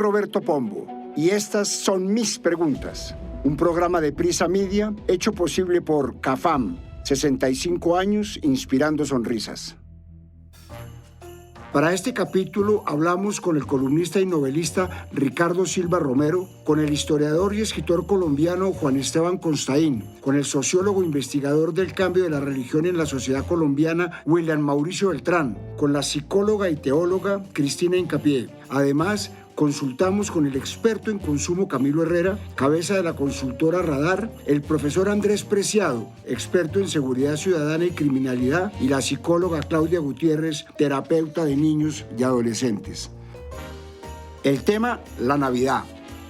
Roberto Pombo y estas son mis preguntas. Un programa de Prisa Media hecho posible por CAFAM, 65 años inspirando sonrisas. Para este capítulo hablamos con el columnista y novelista Ricardo Silva Romero, con el historiador y escritor colombiano Juan Esteban Constaín, con el sociólogo investigador del cambio de la religión en la sociedad colombiana William Mauricio Beltrán, con la psicóloga y teóloga Cristina Hincapié. Además, consultamos con el experto en consumo Camilo Herrera, cabeza de la consultora Radar, el profesor Andrés Preciado, experto en seguridad ciudadana y criminalidad, y la psicóloga Claudia Gutiérrez, terapeuta de niños y adolescentes. El tema, la Navidad.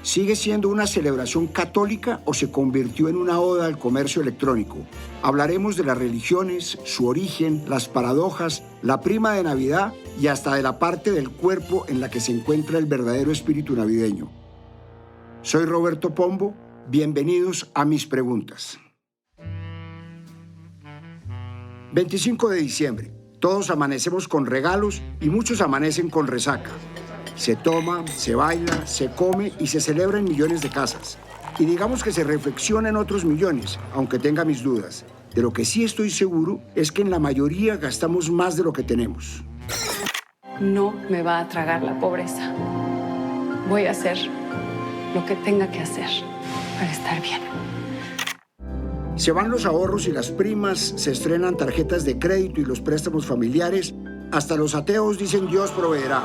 ¿Sigue siendo una celebración católica o se convirtió en una oda al comercio electrónico? Hablaremos de las religiones, su origen, las paradojas, la prima de Navidad y hasta de la parte del cuerpo en la que se encuentra el verdadero espíritu navideño. Soy Roberto Pombo, bienvenidos a mis preguntas. 25 de diciembre, todos amanecemos con regalos y muchos amanecen con resaca. Se toma, se baila, se come y se celebra en millones de casas. Y digamos que se reflexiona en otros millones, aunque tenga mis dudas. De lo que sí estoy seguro es que en la mayoría gastamos más de lo que tenemos. No me va a tragar la pobreza. Voy a hacer lo que tenga que hacer para estar bien. Se van los ahorros y las primas, se estrenan tarjetas de crédito y los préstamos familiares. Hasta los ateos dicen Dios proveerá.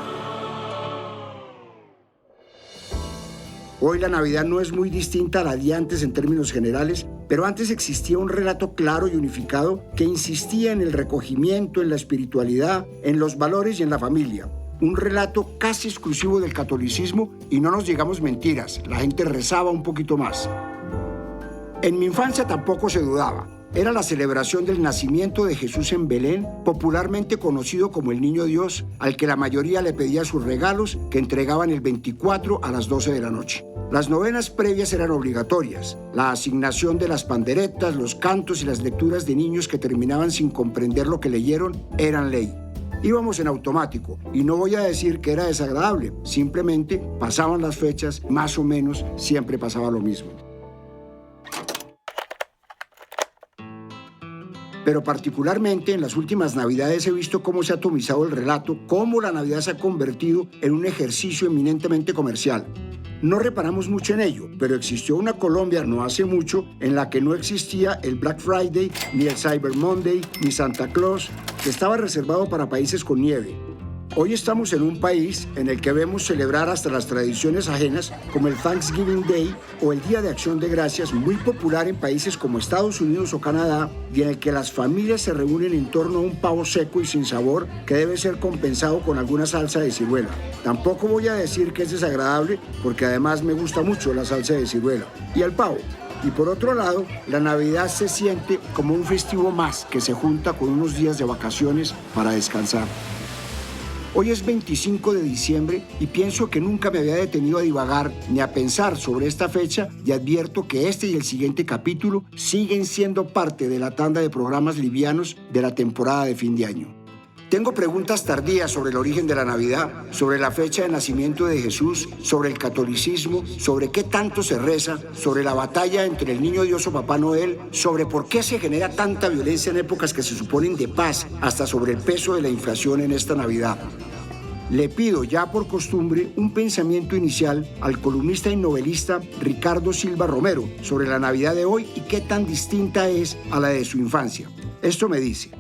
Hoy la Navidad no es muy distinta a la de antes en términos generales, pero antes existía un relato claro y unificado que insistía en el recogimiento, en la espiritualidad, en los valores y en la familia. Un relato casi exclusivo del catolicismo y no nos digamos mentiras, la gente rezaba un poquito más. En mi infancia tampoco se dudaba. Era la celebración del nacimiento de Jesús en Belén, popularmente conocido como el Niño Dios, al que la mayoría le pedía sus regalos que entregaban el 24 a las 12 de la noche. Las novenas previas eran obligatorias. La asignación de las panderetas, los cantos y las lecturas de niños que terminaban sin comprender lo que leyeron eran ley. Íbamos en automático y no voy a decir que era desagradable, simplemente pasaban las fechas, más o menos siempre pasaba lo mismo. Pero particularmente en las últimas Navidades he visto cómo se ha atomizado el relato, cómo la Navidad se ha convertido en un ejercicio eminentemente comercial. No reparamos mucho en ello, pero existió una Colombia no hace mucho en la que no existía el Black Friday, ni el Cyber Monday, ni Santa Claus, que estaba reservado para países con nieve. Hoy estamos en un país en el que vemos celebrar hasta las tradiciones ajenas como el Thanksgiving Day o el Día de Acción de Gracias, muy popular en países como Estados Unidos o Canadá, y en el que las familias se reúnen en torno a un pavo seco y sin sabor que debe ser compensado con alguna salsa de ciruela. Tampoco voy a decir que es desagradable porque además me gusta mucho la salsa de ciruela y el pavo. Y por otro lado, la Navidad se siente como un festivo más que se junta con unos días de vacaciones para descansar. Hoy es 25 de diciembre y pienso que nunca me había detenido a divagar ni a pensar sobre esta fecha y advierto que este y el siguiente capítulo siguen siendo parte de la tanda de programas livianos de la temporada de fin de año. Tengo preguntas tardías sobre el origen de la Navidad, sobre la fecha de nacimiento de Jesús, sobre el catolicismo, sobre qué tanto se reza, sobre la batalla entre el Niño Dios o Papá Noel, sobre por qué se genera tanta violencia en épocas que se suponen de paz, hasta sobre el peso de la inflación en esta Navidad. Le pido ya por costumbre un pensamiento inicial al columnista y novelista Ricardo Silva Romero sobre la Navidad de hoy y qué tan distinta es a la de su infancia. Esto me dice.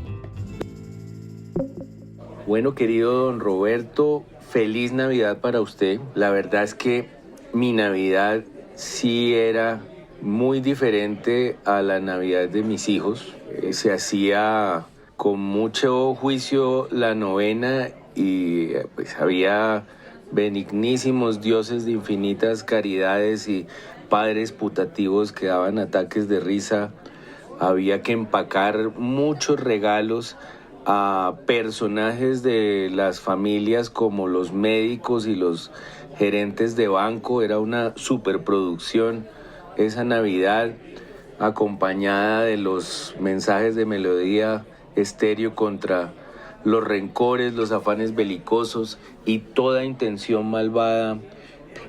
Bueno, querido don Roberto, feliz Navidad para usted. La verdad es que mi Navidad sí era muy diferente a la Navidad de mis hijos. Se hacía con mucho juicio la novena y pues había benignísimos dioses de infinitas caridades y padres putativos que daban ataques de risa. Había que empacar muchos regalos a personajes de las familias como los médicos y los gerentes de banco. Era una superproducción esa Navidad, acompañada de los mensajes de Melodía Estéreo contra los rencores, los afanes belicosos y toda intención malvada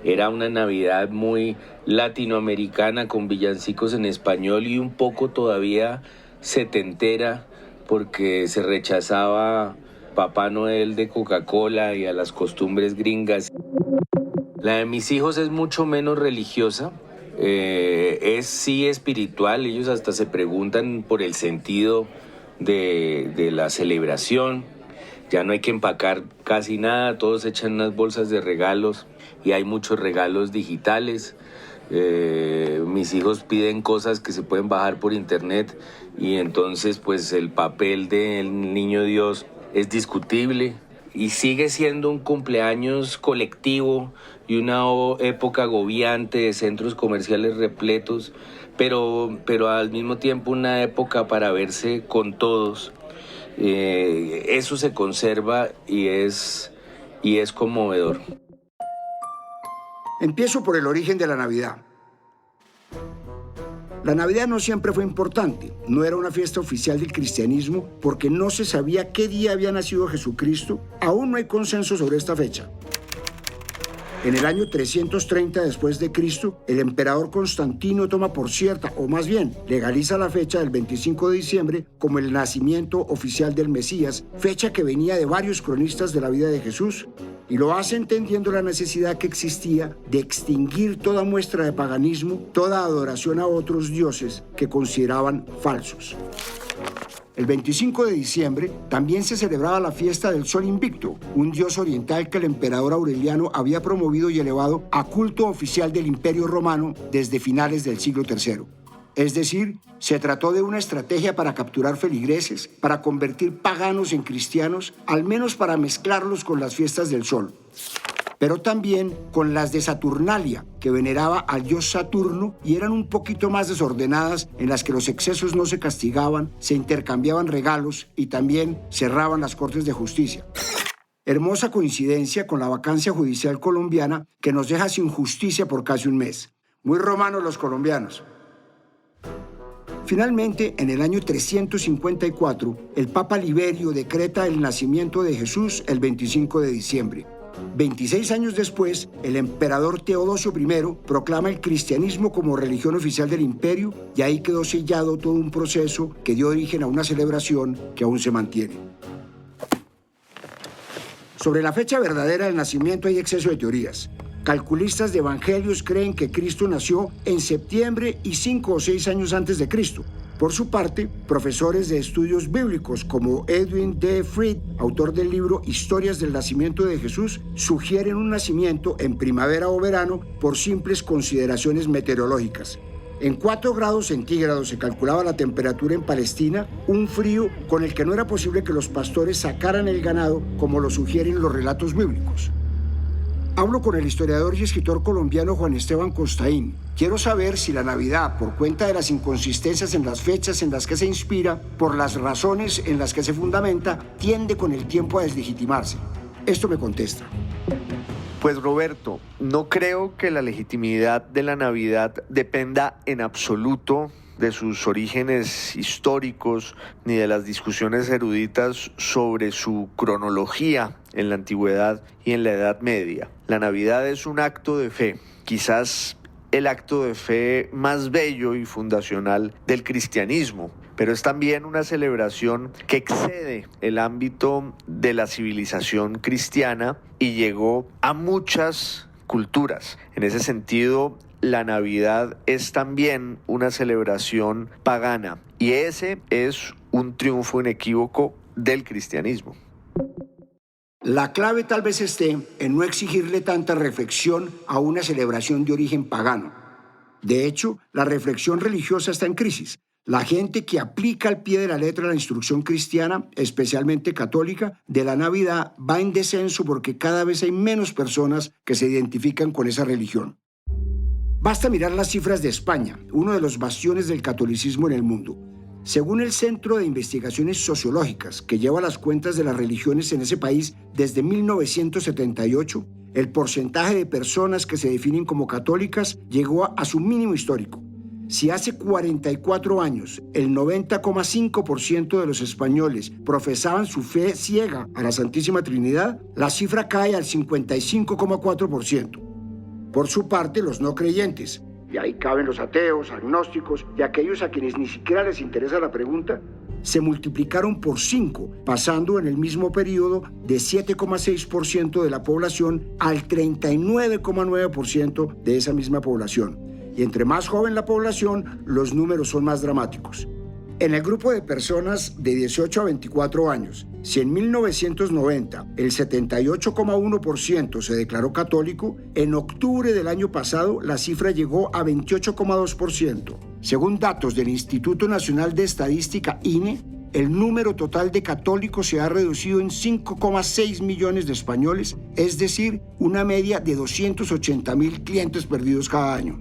Era una Navidad muy latinoamericana con villancicos en español y un poco todavía setentera porque se rechazaba Papá Noel de Coca-Cola y a las costumbres gringas. La de mis hijos es mucho menos religiosa, es sí espiritual, ellos hasta se preguntan por el sentido de la celebración. Ya no hay que empacar casi nada, todos echan unas bolsas de regalos y hay muchos regalos digitales. Mis hijos piden cosas que se pueden bajar por internet y entonces pues el papel del niño Dios es discutible y sigue siendo un cumpleaños colectivo y una época agobiante de centros comerciales repletos, pero al mismo tiempo una época para verse con todos. Eso se conserva y es conmovedor. Empiezo por el origen de la Navidad. La Navidad no siempre fue importante, no era una fiesta oficial del cristianismo porque no se sabía qué día había nacido Jesucristo. Aún no hay consenso sobre esta fecha. En el año 330 después de Cristo, el emperador Constantino toma por cierta, o más bien, legaliza la fecha del 25 de diciembre como el nacimiento oficial del Mesías, fecha que venía de varios cronistas de la vida de Jesús, y lo hace entendiendo la necesidad que existía de extinguir toda muestra de paganismo, toda adoración a otros dioses que consideraban falsos. El 25 de diciembre también se celebraba la fiesta del Sol Invicto, un dios oriental que el emperador Aureliano había promovido y elevado a culto oficial del Imperio Romano desde finales del siglo III. Es decir, se trató de una estrategia para capturar feligreses, para convertir paganos en cristianos, al menos para mezclarlos con las fiestas del Sol, pero también con las de Saturnalia, que veneraba al dios Saturno y eran un poquito más desordenadas, en las que los excesos no se castigaban, se intercambiaban regalos y también cerraban las cortes de justicia. Hermosa coincidencia con la vacancia judicial colombiana que nos deja sin justicia por casi un mes. Muy romanos los colombianos. Finalmente, en el año 354, el Papa Liberio decreta el nacimiento de Jesús el 25 de diciembre. 26 años después, el emperador Teodosio I proclama el cristianismo como religión oficial del imperio y ahí quedó sellado todo un proceso que dio origen a una celebración que aún se mantiene. Sobre la fecha verdadera del nacimiento hay exceso de teorías. Calculistas de evangelios creen que Cristo nació en septiembre y 5 o 6 años antes de Cristo. Por su parte, profesores de estudios bíblicos como Edwin D. Fried, autor del libro Historias del Nacimiento de Jesús, sugieren un nacimiento en primavera o verano por simples consideraciones meteorológicas. En 4 grados centígrados se calculaba la temperatura en Palestina, un frío con el que no era posible que los pastores sacaran el ganado como lo sugieren los relatos bíblicos. Hablo con el historiador y escritor colombiano Juan Esteban Costaín. Quiero saber si la Navidad, por cuenta de las inconsistencias en las fechas en las que se inspira, por las razones en las que se fundamenta, tiende con el tiempo a deslegitimarse. Esto me contesta. Pues Roberto, no creo que la legitimidad de la Navidad dependa en absoluto de sus orígenes históricos ni de las discusiones eruditas sobre su cronología en la antigüedad y en la Edad Media. La Navidad es un acto de fe, quizás el acto de fe más bello y fundacional del cristianismo, pero es también una celebración que excede el ámbito de la civilización cristiana y llegó a muchas culturas. En ese sentido, la Navidad es también una celebración pagana y ese es un triunfo inequívoco del cristianismo. La clave tal vez esté en no exigirle tanta reflexión a una celebración de origen pagano. De hecho, la reflexión religiosa está en crisis. La gente que aplica al pie de la letra la instrucción cristiana, especialmente católica, de la Navidad va en descenso porque cada vez hay menos personas que se identifican con esa religión. Basta mirar las cifras de España, uno de los bastiones del catolicismo en el mundo. Según el Centro de Investigaciones Sociológicas, que lleva las cuentas de las religiones en ese país desde 1978, el porcentaje de personas que se definen como católicas llegó a su mínimo histórico. Si hace 44 años el 90,5% de los españoles profesaban su fe ciega a la Santísima Trinidad, la cifra cae al 55,4%. Por su parte, los no creyentes, y ahí caben los ateos, agnósticos y aquellos a quienes ni siquiera les interesa la pregunta, se multiplicaron por 5, pasando en el mismo periodo de 7,6% de la población al 39,9% de esa misma población. Y entre más joven la población, los números son más dramáticos. En el grupo de personas de 18 a 24 años, si en 1990 el 78,1% se declaró católico, en octubre del año pasado la cifra llegó a 28,2%. Según datos del Instituto Nacional de Estadística, INE, el número total de católicos se ha reducido en 5,6 millones de españoles, es decir, una media de 280.000 clientes perdidos cada año.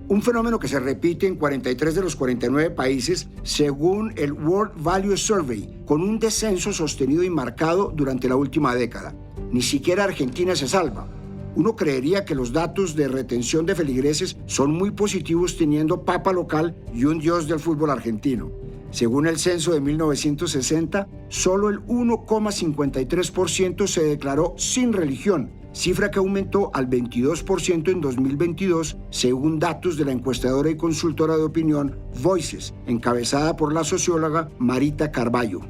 Un fenómeno que se repite en 43 de los 49 países según el World Value Survey, con un descenso sostenido y marcado durante la última década. Ni siquiera Argentina se salva. Uno creería que los datos de retención de feligreses son muy positivos teniendo papa local y un dios del fútbol argentino. Según el censo de 1960, solo el 1,53% se declaró sin religión, cifra que aumentó al 22% en 2022, según datos de la encuestadora y consultora de opinión Voices, encabezada por la socióloga Marita Carballo.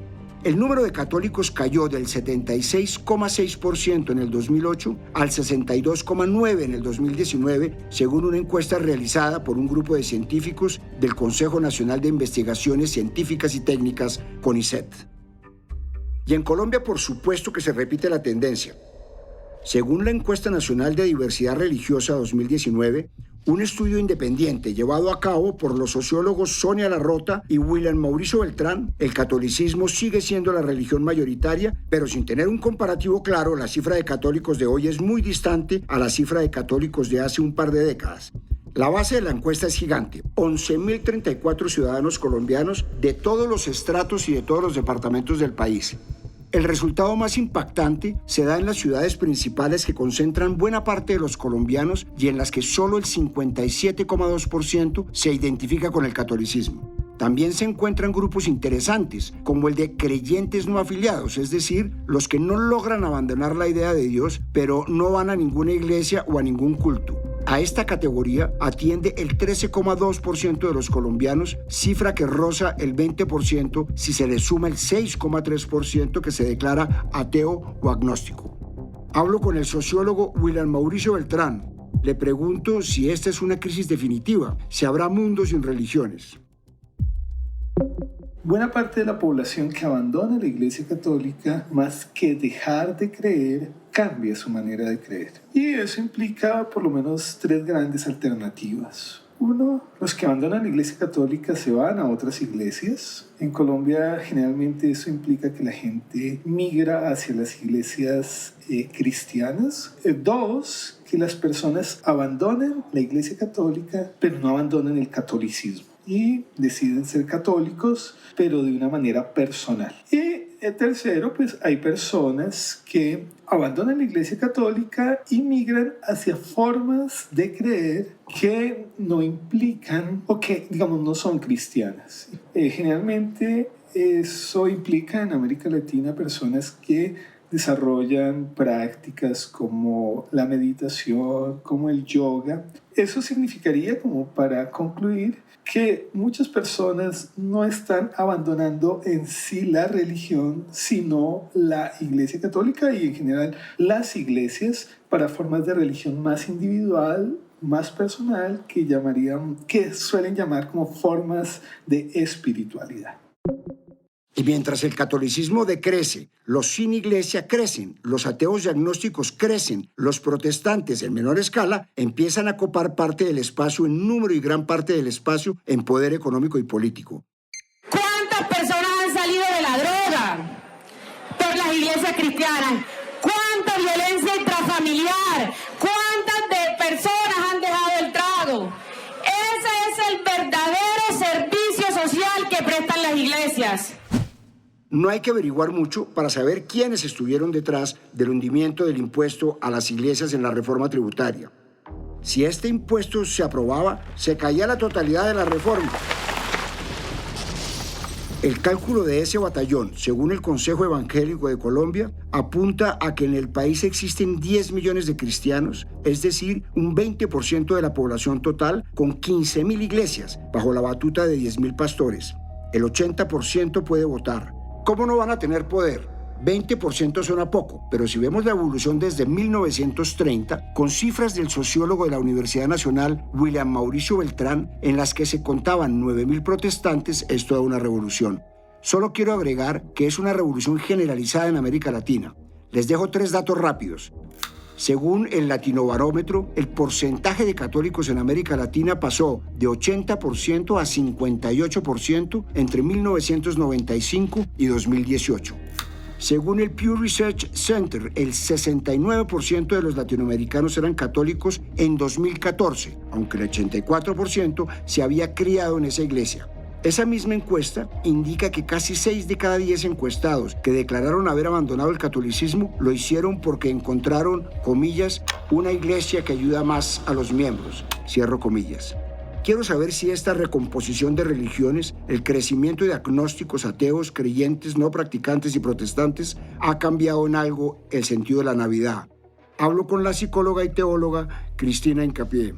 El número de católicos cayó del 76,6% en el 2008 al 62,9% en el 2019, según una encuesta realizada por un grupo de científicos del Consejo Nacional de Investigaciones Científicas y Técnicas, CONICET. Y en Colombia, por supuesto que se repite la tendencia. Según la Encuesta Nacional de Diversidad Religiosa 2019, un estudio independiente llevado a cabo por los sociólogos Sonia Larrota y William Mauricio Beltrán, el catolicismo sigue siendo la religión mayoritaria, pero sin tener un comparativo claro, la cifra de católicos de hoy es muy distante a la cifra de católicos de hace un par de décadas. La base de la encuesta es gigante, 11.034 ciudadanos colombianos de todos los estratos y de todos los departamentos del país. El resultado más impactante se da en las ciudades principales que concentran buena parte de los colombianos y en las que solo el 57,2% se identifica con el catolicismo. También se encuentran grupos interesantes, como el de creyentes no afiliados, es decir, los que no logran abandonar la idea de Dios, pero no van a ninguna iglesia o a ningún culto. A esta categoría atiende el 13,2% de los colombianos, cifra que roza el 20% si se le suma el 6,3% que se declara ateo o agnóstico. Hablo con el sociólogo William Mauricio Beltrán. Le pregunto si esta es una crisis definitiva, si habrá mundos sin religiones. Buena parte de la población que abandona la Iglesia Católica, más que dejar de creer, cambia su manera de creer. Y eso implica por lo menos 3 grandes alternativas. Uno, los que abandonan la Iglesia Católica se van a otras iglesias. En Colombia generalmente eso implica que la gente migra hacia las iglesias cristianas. 2, que las personas abandonan la Iglesia Católica, pero no abandonan el catolicismo y deciden ser católicos, pero de una manera personal. Y el tercero, pues hay personas que abandonan la Iglesia Católica y migran hacia formas de creer que no implican o que, digamos, no son cristianas. Generalmente eso implica en América Latina personas que desarrollan prácticas como la meditación, como el yoga. Eso significaría, como para concluir, que muchas personas no están abandonando en sí la religión, sino la Iglesia Católica y en general las iglesias para formas de religión más individual, más personal, que suelen llamar como formas de espiritualidad. Y mientras el catolicismo decrece, los sin iglesia crecen, los ateos y agnósticos crecen, los protestantes en menor escala empiezan a copar parte del espacio en número y gran parte del espacio en poder económico y político. ¿Cuántas personas han salido de la droga por las iglesias cristianas? ¿Cuánta violencia intrafamiliar? ¿Cuántas de personas han dejado el trago? Ese es el verdadero servicio social que prestan las iglesias. No hay que averiguar mucho para saber quiénes estuvieron detrás del hundimiento del impuesto a las iglesias en la reforma tributaria. Si este impuesto se aprobaba, se caía la totalidad de la reforma. El cálculo de ese batallón, según el Consejo Evangélico de Colombia, apunta a que en el país existen 10 millones de cristianos, es decir, un 20% de la población total, con 15.000 iglesias, bajo la batuta de 10.000 pastores. El 80% puede votar. ¿Cómo no van a tener poder? 20% suena poco, pero si vemos la evolución desde 1930, con cifras del sociólogo de la Universidad Nacional, William Mauricio Beltrán, en las que se contaban 9.000 protestantes, es toda una revolución. Solo quiero agregar que es una revolución generalizada en América Latina. Les dejo 3 datos rápidos. Según el Latinobarómetro, el porcentaje de católicos en América Latina pasó de 80% a 58% entre 1995 y 2018. Según el Pew Research Center, el 69% de los latinoamericanos eran católicos en 2014, aunque el 84% se había criado en esa iglesia. Esa misma encuesta indica que casi 6 de cada 10 encuestados que declararon haber abandonado el catolicismo lo hicieron porque encontraron, comillas, una iglesia que ayuda más a los miembros, cierro comillas. Quiero saber si esta recomposición de religiones, el crecimiento de agnósticos, ateos, creyentes, no practicantes y protestantes ha cambiado en algo el sentido de la Navidad. Hablo con la psicóloga y teóloga Cristina Hincapié.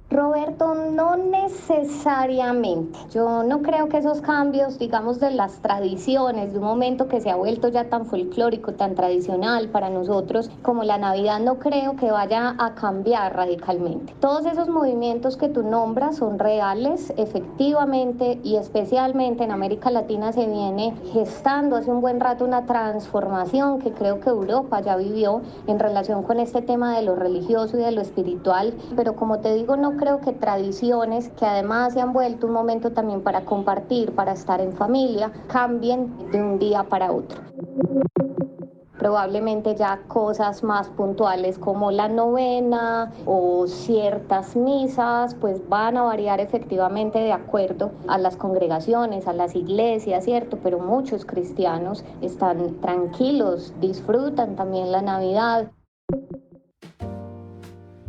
Roberto, no necesariamente. Yo no creo que esos cambios, digamos, de las tradiciones, de un momento que se ha vuelto ya tan folclórico, tan tradicional para nosotros como la Navidad, no creo que vaya a cambiar radicalmente. Todos esos movimientos que tú nombras son reales, efectivamente, y especialmente en América Latina se viene gestando hace un buen rato una transformación que creo que Europa ya vivió en relación con este tema de lo religioso y de lo espiritual, pero como te digo, no creo que tradiciones que además se han vuelto un momento también para compartir, para estar en familia, cambien de un día para otro. Probablemente ya cosas más puntuales como la novena o ciertas misas pues van a variar efectivamente de acuerdo a las congregaciones, a las iglesias, ¿cierto? Pero muchos cristianos están tranquilos, disfrutan también la Navidad.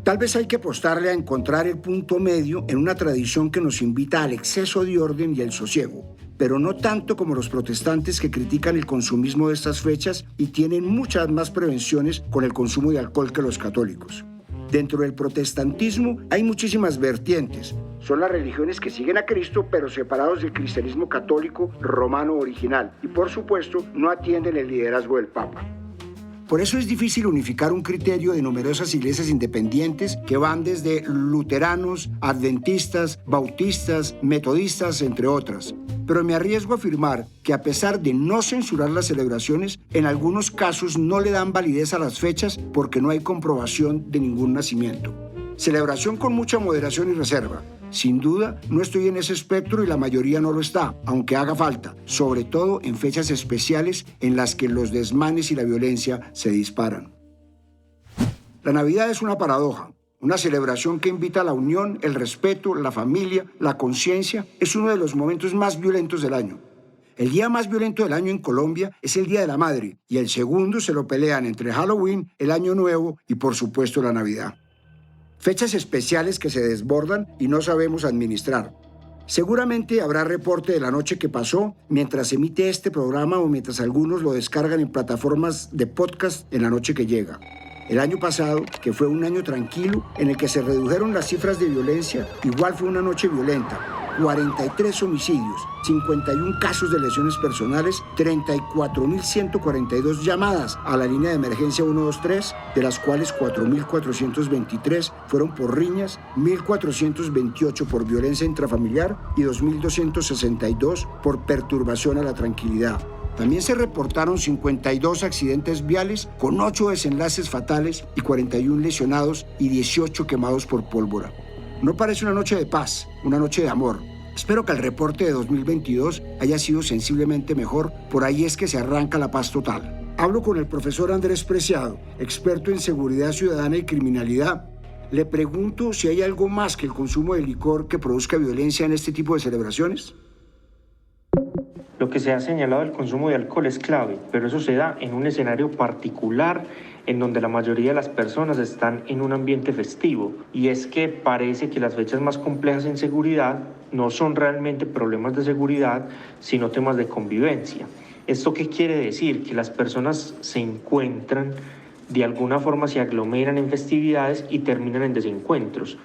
Tal vez hay que apostarle a encontrar el punto medio en una tradición que nos invita al exceso de orden y al sosiego, pero no tanto como los protestantes que critican el consumismo de estas fechas y tienen muchas más prevenciones con el consumo de alcohol que los católicos. Dentro del protestantismo hay muchísimas vertientes. Son las religiones que siguen a Cristo, pero separados del cristianismo católico romano original, y por supuesto no atienden el liderazgo del Papa. Por eso es difícil unificar un criterio de numerosas iglesias independientes que van desde luteranos, adventistas, bautistas, metodistas, entre otras. Pero me arriesgo a afirmar que a pesar de no censurar las celebraciones, en algunos casos no le dan validez a las fechas porque no hay comprobación de ningún nacimiento. Celebración con mucha moderación y reserva. Sin duda, no estoy en ese espectro y la mayoría no lo está, aunque haga falta, sobre todo en fechas especiales en las que los desmanes y la violencia se disparan. La Navidad es una paradoja, una celebración que invita a la unión, el respeto, la familia, la conciencia. Es uno de los momentos más violentos del año. El día más violento del año en Colombia es el Día de la Madre, y el segundo se lo pelean entre Halloween, el Año Nuevo y, por supuesto, la Navidad. Fechas especiales que se desbordan y no sabemos administrar. Seguramente habrá reporte de la noche que pasó mientras emite este programa o mientras algunos lo descargan en plataformas de podcast en la noche que llega. El año pasado, que fue un año tranquilo en el que se redujeron las cifras de violencia, igual fue una noche violenta. 43 homicidios, 51 casos de lesiones personales, 34.142 llamadas a la línea de emergencia 123, de las cuales 4.423 fueron por riñas, 1.428 por violencia intrafamiliar y 2.262 por perturbación a la tranquilidad. También se reportaron 52 accidentes viales con 8 desenlaces fatales y 41 lesionados y 18 quemados por pólvora. No parece una noche de paz, una noche de amor. Espero que el reporte de 2022 haya sido sensiblemente mejor, por ahí es que se arranca la paz total. Hablo con el profesor Andrés Preciado, experto en seguridad ciudadana y criminalidad. Le pregunto si hay algo más que el consumo de licor que produzca violencia en este tipo de celebraciones. Lo que se ha señalado del consumo de alcohol es clave, pero eso se da en un escenario particular en donde la mayoría de las personas están en un ambiente festivo, y es que parece que las fechas más complejas en seguridad no son realmente problemas de seguridad, sino temas de convivencia. ¿Esto qué quiere decir? Que las personas se encuentran, de alguna forma se aglomeran en festividades y terminan en desencuentros.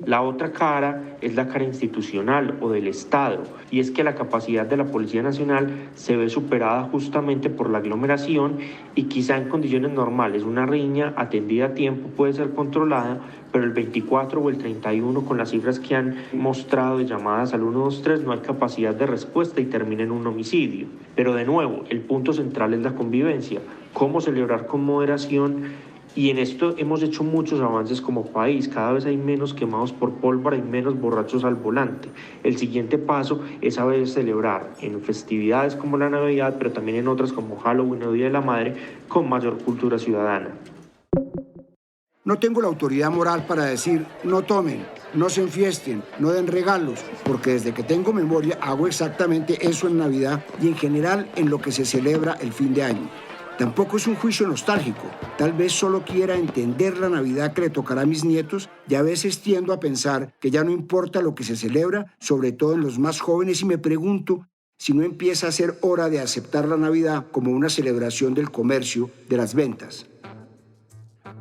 La otra cara es la cara institucional o del Estado, y es que la capacidad de la Policía Nacional se ve superada justamente por la aglomeración, y quizá en condiciones normales una riña atendida a tiempo puede ser controlada, pero el 24 o el 31, con las cifras que han mostrado de llamadas al 123, no hay capacidad de respuesta y termina en un homicidio. Pero de nuevo, el punto central es la convivencia, cómo celebrar con moderación. Y en esto hemos hecho muchos avances como país. Cada vez hay menos quemados por pólvora y menos borrachos al volante. El siguiente paso es saber celebrar en festividades como la Navidad, pero también en otras como Halloween o Día de la Madre, con mayor cultura ciudadana. No tengo la autoridad moral para decir no tomen, no se enfiesten, no den regalos, porque desde que tengo memoria hago exactamente eso en Navidad y en general en lo que se celebra el fin de año. Tampoco es un juicio nostálgico, tal vez solo quiera entender la Navidad que le tocará a mis nietos, y a veces tiendo a pensar que ya no importa lo que se celebra, sobre todo en los más jóvenes, y me pregunto si no empieza a ser hora de aceptar la Navidad como una celebración del comercio, de las ventas.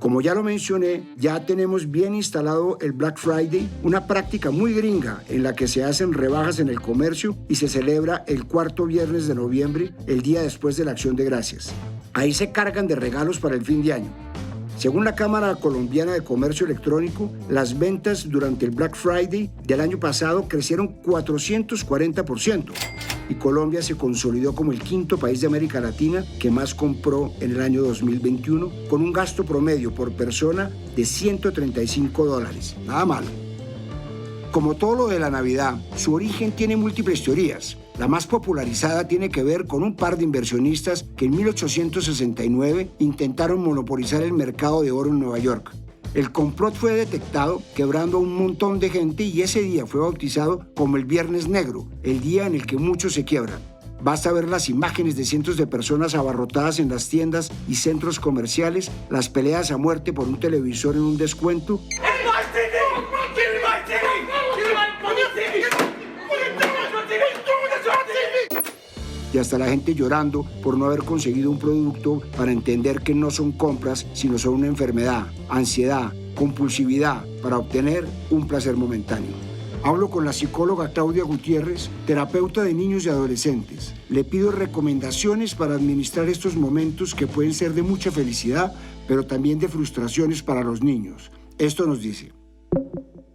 Como ya lo mencioné, ya tenemos bien instalado el Black Friday, una práctica muy gringa en la que se hacen rebajas en el comercio y se celebra el cuarto viernes de noviembre, el día después de la Acción de Gracias. Ahí se cargan de regalos para el fin de año. Según la Cámara Colombiana de Comercio Electrónico, las ventas durante el Black Friday del año pasado crecieron 440%. Y Colombia se consolidó como el quinto país de América Latina que más compró en el año 2021, con un gasto promedio por persona de $135. Nada malo. Como todo lo de la Navidad, su origen tiene múltiples teorías. La más popularizada tiene que ver con un par de inversionistas que en 1869 intentaron monopolizar el mercado de oro en Nueva York. El complot fue detectado quebrando a un montón de gente, y ese día fue bautizado como el Viernes Negro, el día en el que muchos se quiebran. Basta ver las imágenes de cientos de personas abarrotadas en las tiendas y centros comerciales, las peleas a muerte por un televisor en un descuento. Y hasta la gente llorando por no haber conseguido un producto, para entender que no son compras, sino son una enfermedad, ansiedad, compulsividad para obtener un placer momentáneo. Hablo con la psicóloga Claudia Gutiérrez, terapeuta de niños y adolescentes. Le pido recomendaciones para administrar estos momentos que pueden ser de mucha felicidad, pero también de frustraciones para los niños. Esto nos dice.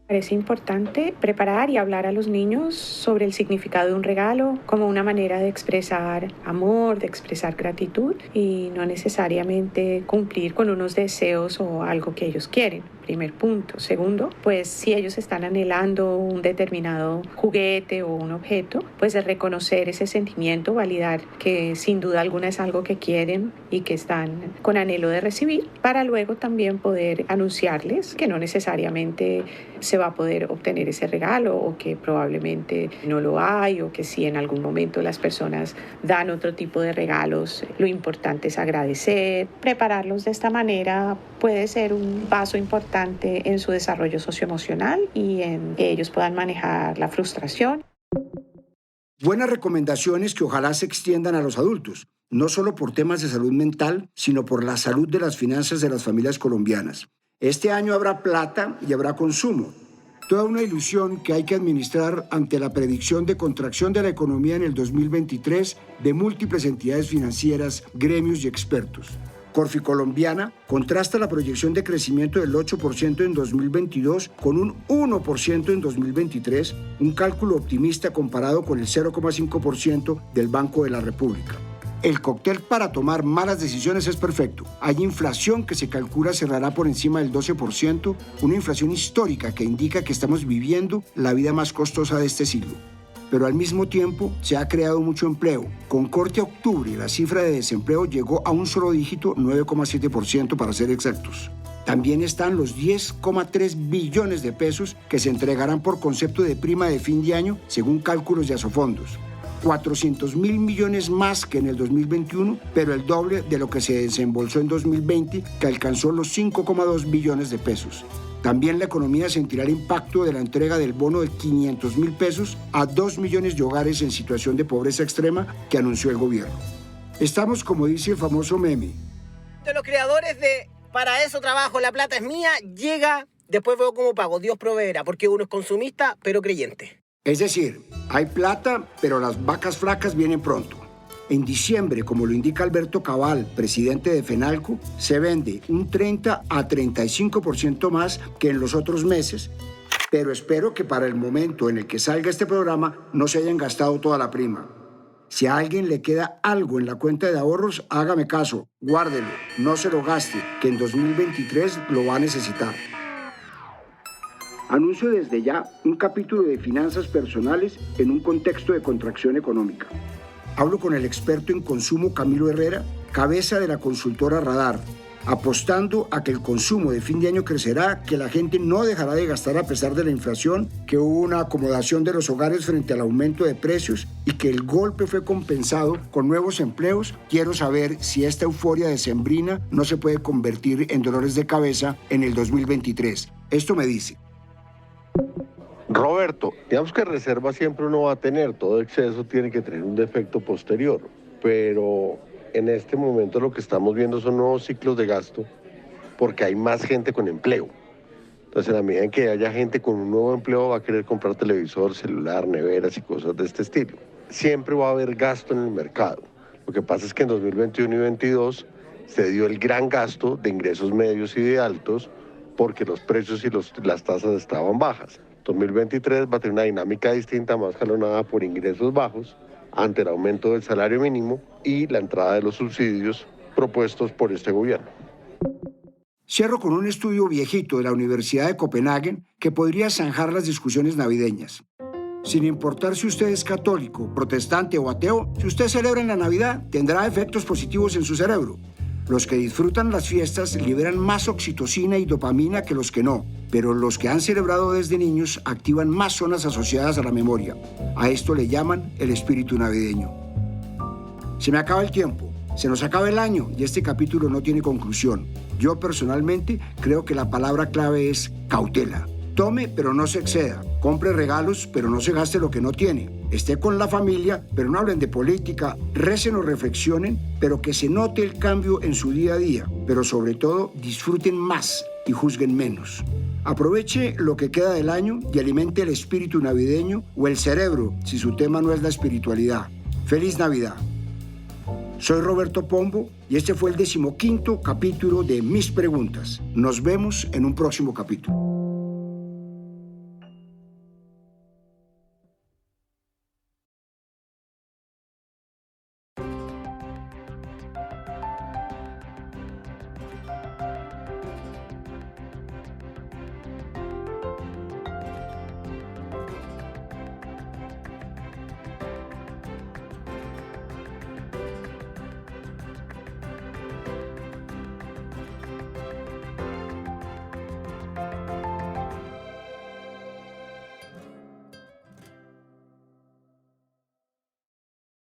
Parece importante preparar y hablar a los niños sobre el significado de un regalo como una manera de expresar amor, de expresar gratitud, y no necesariamente cumplir con unos deseos o algo que ellos quieren. Primer punto. Segundo, pues si ellos están anhelando un determinado juguete o un objeto, pues el reconocer ese sentimiento, validar que sin duda alguna es algo que quieren y que están con anhelo de recibir, para luego también poder anunciarles que no necesariamente se va a poder obtener ese regalo, o que probablemente no lo hay, o que si en algún momento las personas dan otro tipo de regalos, lo importante es agradecer. Prepararlos de esta manera puede ser un paso importante en su desarrollo socioemocional y en que ellos puedan manejar la frustración. Buenas recomendaciones que ojalá se extiendan a los adultos, no solo por temas de salud mental, sino por la salud de las finanzas de las familias colombianas. Este año habrá plata y habrá consumo. Toda una ilusión que hay que administrar ante la predicción de contracción de la economía en el 2023 de múltiples entidades financieras, gremios y expertos. Corfi Colombiana contrasta la proyección de crecimiento del 8% en 2022 con un 1% en 2023, un cálculo optimista comparado con el 0,5% del Banco de la República. El cóctel para tomar malas decisiones es perfecto. Hay inflación que se calcula cerrará por encima del 12%, una inflación histórica que indica que estamos viviendo la vida más costosa de este siglo. Pero al mismo tiempo se ha creado mucho empleo. Con corte a octubre, la cifra de desempleo llegó a un solo dígito, 9,7% para ser exactos. También están los 10,3 billones de pesos que se entregarán por concepto de prima de fin de año, según cálculos de Asofondos. 400.000 millones más que en el 2021, pero el doble de lo que se desembolsó en 2020, que alcanzó los 5,2 billones de pesos. También la economía sentirá el impacto de la entrega del bono de 500.000 pesos a 2 millones de hogares en situación de pobreza extrema que anunció el gobierno. Estamos, como dice el famoso meme. De los creadores de "para eso trabajo, la plata es mía", llega "después veo cómo pago, Dios proveerá", porque uno es consumista pero creyente. Es decir, hay plata, pero las vacas flacas vienen pronto. En diciembre, como lo indica Alberto Cabal, presidente de FENALCO, se vende un 30 a 35% más que en los otros meses, pero espero que para el momento en el que salga este programa no se hayan gastado toda la prima. Si a alguien le queda algo en la cuenta de ahorros, hágame caso, guárdelo, no se lo gaste, que en 2023 lo va a necesitar. Anuncio desde ya un capítulo de finanzas personales en un contexto de contracción económica. Hablo con el experto en consumo Camilo Herrera, cabeza de la consultora Radar, apostando a que el consumo de fin de año crecerá, que la gente no dejará de gastar a pesar de la inflación, que hubo una acomodación de los hogares frente al aumento de precios y que el golpe fue compensado con nuevos empleos. Quiero saber si esta euforia decembrina no se puede convertir en dolores de cabeza en el 2023. Esto me dice. Roberto, digamos que reserva siempre uno va a tener, todo exceso tiene que tener un defecto posterior, pero en este momento lo que estamos viendo son nuevos ciclos de gasto porque hay más gente con empleo. Entonces, en la medida en que haya gente con un nuevo empleo va a querer comprar televisor, celular, neveras y cosas de este estilo. Siempre va a haber gasto en el mercado. Lo que pasa es que en 2021 y 2022 se dio el gran gasto de ingresos medios y de altos porque los precios y las tasas estaban bajas. 2023 va a tener una dinámica distinta, más jalonada por ingresos bajos, ante el aumento del salario mínimo y la entrada de los subsidios propuestos por este gobierno. Cierro con un estudio viejito de la Universidad de Copenhague que podría zanjar las discusiones navideñas. Sin importar si usted es católico, protestante o ateo, si usted celebra en la Navidad, tendrá efectos positivos en su cerebro. Los que disfrutan las fiestas liberan más oxitocina y dopamina que los que no, pero los que han celebrado desde niños activan más zonas asociadas a la memoria. A esto le llaman el espíritu navideño. Se me acaba el tiempo, se nos acaba el año y este capítulo no tiene conclusión. Yo personalmente creo que la palabra clave es cautela. Tome, pero no se exceda. Compre regalos, pero no se gaste lo que no tiene. Esté con la familia, pero no hablen de política. Recen o reflexionen, pero que se note el cambio en su día a día. Pero sobre todo, disfruten más y juzguen menos. Aproveche lo que queda del año y alimente el espíritu navideño o el cerebro, si su tema no es la espiritualidad. ¡Feliz Navidad! Soy Roberto Pombo y este fue el 15º capítulo de Mis Preguntas. Nos vemos en un próximo capítulo.